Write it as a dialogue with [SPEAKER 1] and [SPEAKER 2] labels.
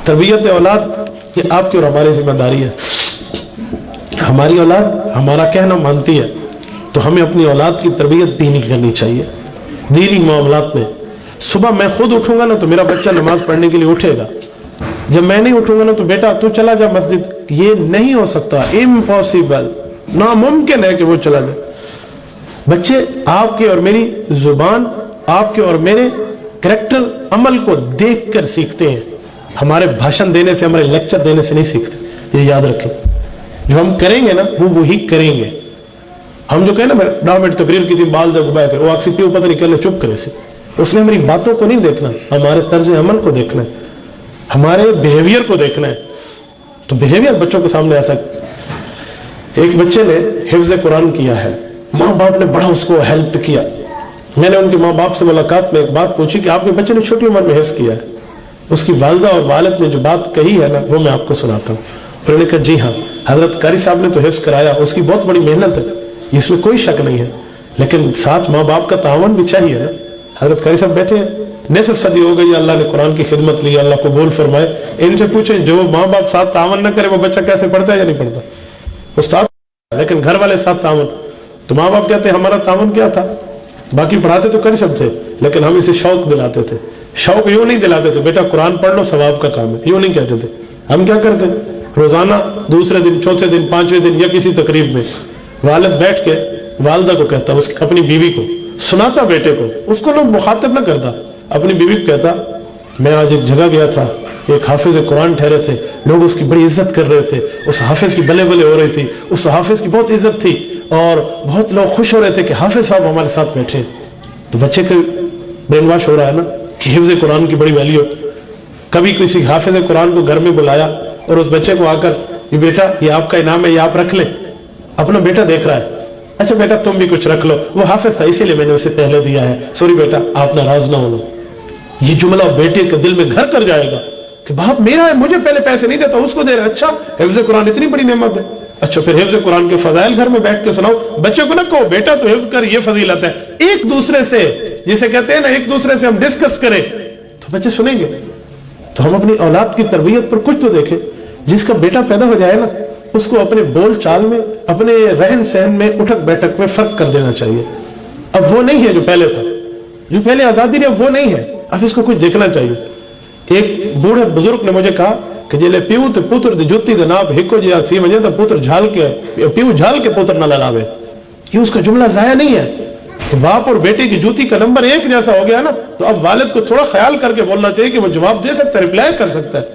[SPEAKER 1] تربیت اولاد یہ آپ کی اور ہماری ذمہ داری ہے. ہماری اولاد ہمارا کہنا مانتی ہے تو ہمیں اپنی اولاد کی تربیت دینی کرنی چاہیے. دینی معاملات میں صبح میں خود اٹھوں گا نا تو میرا بچہ نماز پڑھنے کے لیے اٹھے گا. جب میں نہیں اٹھوں گا نا تو بیٹا تو چلا جا مسجد. یہ نہیں ہو سکتا، امپاسبل، ناممکن ہے کہ وہ چلا جائے. بچے آپ کے اور میری زبان، آپ کے اور میرے کریکٹر، عمل کو دیکھ کر سیکھتے ہیں. ہمارے بھاشن دینے سے، ہمارے لیکچر دینے سے نہیں سیکھتے. یہ یاد رکھیں، جو ہم کریں گے نا وہ وہی کریں گے. ہم جو کہیں نا 10 منٹ تقریر کی تھی بال جب بہ کر وہ اکسی پیو پتہ نہیں کرنے چپ کرے سے، اس نے ہماری باتوں کو نہیں دیکھنا، ہمارے طرز عمل کو دیکھنا ہے، ہمارے بیہیویئر کو دیکھنا ہے. تو بیہیویئر بچوں کے سامنے ایسا. ایک بچے نے حفظ قرآن کیا ہے، ماں باپ نے بڑا اس کو ہیلپ کیا. میں نے ان کے ماں باپ سے ملاقات میں ایک بات پوچھی کہ آپ کے بچے نے چھوٹی عمر میں حفظ کیا ہے. اس کی والدہ اور والد نے جو بات کہی ہے نا وہ میں آپ کو سناتا ہوں. انہوں نے کہا جی ہاں حضرت قاری صاحب نے تو حفظ کرایا، اس کی بہت بڑی محنت ہے، اس میں کوئی شک نہیں ہے، لیکن ساتھ ماں باپ کا تعاون بھی چاہیے نا. حضرت قاری صاحب بیٹھے ہیں، نصف صدی ہو گئی اللہ نے قرآن کی خدمت لی، اللہ قبول فرمائے. ان سے پوچھیں جو ماں باپ ساتھ تعاون نہ کرے وہ بچہ کیسے پڑھتا ہے یا نہیں پڑھتا؟ استاد لیکن گھر والے ساتھ تعاون. تو ماں باپ کہتے ہیں ہمارا تعاون کیا تھا، باقی پڑھاتے تو قاری صاحب تھے لیکن ہم اسے شوق دلاتے تھے. شوق یوں نہیں دلاتے تھے بیٹا قرآن پڑھ لو ثواب کا کام ہے، یوں نہیں کہتے تھے. ہم کیا کرتے روزانہ دوسرے دن، چوتھے دن، پانچویں دن یا کسی تقریب میں والد بیٹھ کے والدہ کو کہتا، اس اپنی بیوی کو سناتا، بیٹے کو، اس کو لوگ مخاطب نہ کرتا، اپنی بیوی کو کہتا میں آج ایک جگہ گیا تھا، ایک حافظ قرآن ٹھہرے تھے، لوگ اس کی بڑی عزت کر رہے تھے، اس حافظ کی بلے بلے ہو رہی تھی، اس حافظ کی بہت عزت تھی اور بہت لوگ خوش ہو رہے تھے کہ حافظ صاحب ہمارے ساتھ بیٹھے. تو بچے کے برین واش ہو رہا ہے نا کہ حفظ قرآن کی بڑی ویلیو. کبھی کسی حافظ قرآن کو گھر میں بلایا اور اس بچے کو آ کر یہ بیٹا یہ آپ کا انعام ہے، یہ آپ رکھ لیں. اپنا بیٹا دیکھ رہا ہے، اچھا بیٹا تم بھی کچھ رکھ لو، وہ حافظ تھا اسی لیے میں نے اسے پہلے دیا ہے، سوری بیٹا آپ ناراض نہ ہونا. یہ جملہ بیٹے کے دل میں گھر کر جائے گا کہ باپ میرا ہے، مجھے پہلے پیسے نہیں دیتا، اس کو دے رہا ہے. اچھا حفظ قرآن اتنی بڑی نعمت ہے. اچھا پھر حفظ قرآن کے فضائل گھر میں بیٹھ کے سناؤ. بچے کو نہ کہو بیٹا تو حفظ کر، یہ فضیلت ہے. ایک دوسرے سے جسے کہتے ہیں نا ایک دوسرے سے ہم ڈسکس کریں تو بچے سنیں گے. تو ہم اپنی اولاد کی تربیت پر کچھ تو دیکھیں. جس کا بیٹا پیدا ہو جائے نا اس کو اپنے بول چال میں، اپنے رہن سہن میں، اٹھک بیٹھک میں فرق کر دینا چاہیے. اب وہ نہیں ہے جو پہلے تھا، جو پہلے آزادی رہے وہ نہیں ہے. اب اس کو کچھ دیکھنا چاہیے. ایک بوڑھے بزرگ نے مجھے کہا کہ جلے پیو تے پوتر دی جوتی دے ناپ ہکو جیا تھی مجھے تو پوتر جھال کے پیو جھال کے پوتر نہ لڑاوے. یہ اس کا جملہ ضائع نہیں ہے کہ باپ اور بیٹے کی جوتی کا نمبر ایک جیسا ہو گیا نا تو اب والد کو تھوڑا خیال کر کے بولنا چاہیے کہ وہ جواب دے سکتا ہے، رپلائی کر سکتا ہے.